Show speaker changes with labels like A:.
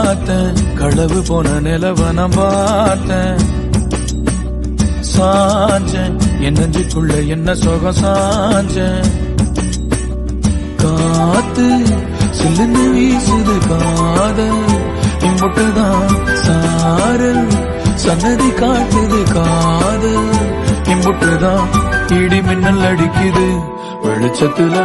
A: பார்த்தேன், களவு போன நிலவ நான் பார்த்தேன். சாஞ்சேன் என் நெஞ்சுக்குள்ள என்ன சுகம் சாஞ்சேன். காத்து சில்லுன்னு வீசுது காதல் இம்புட்டுதான் சாரல் சன்னதி காட்டுது காதல் இம்புட்டுதான் இடி மின்னல் அடிக்குது வெளிச்சத்துல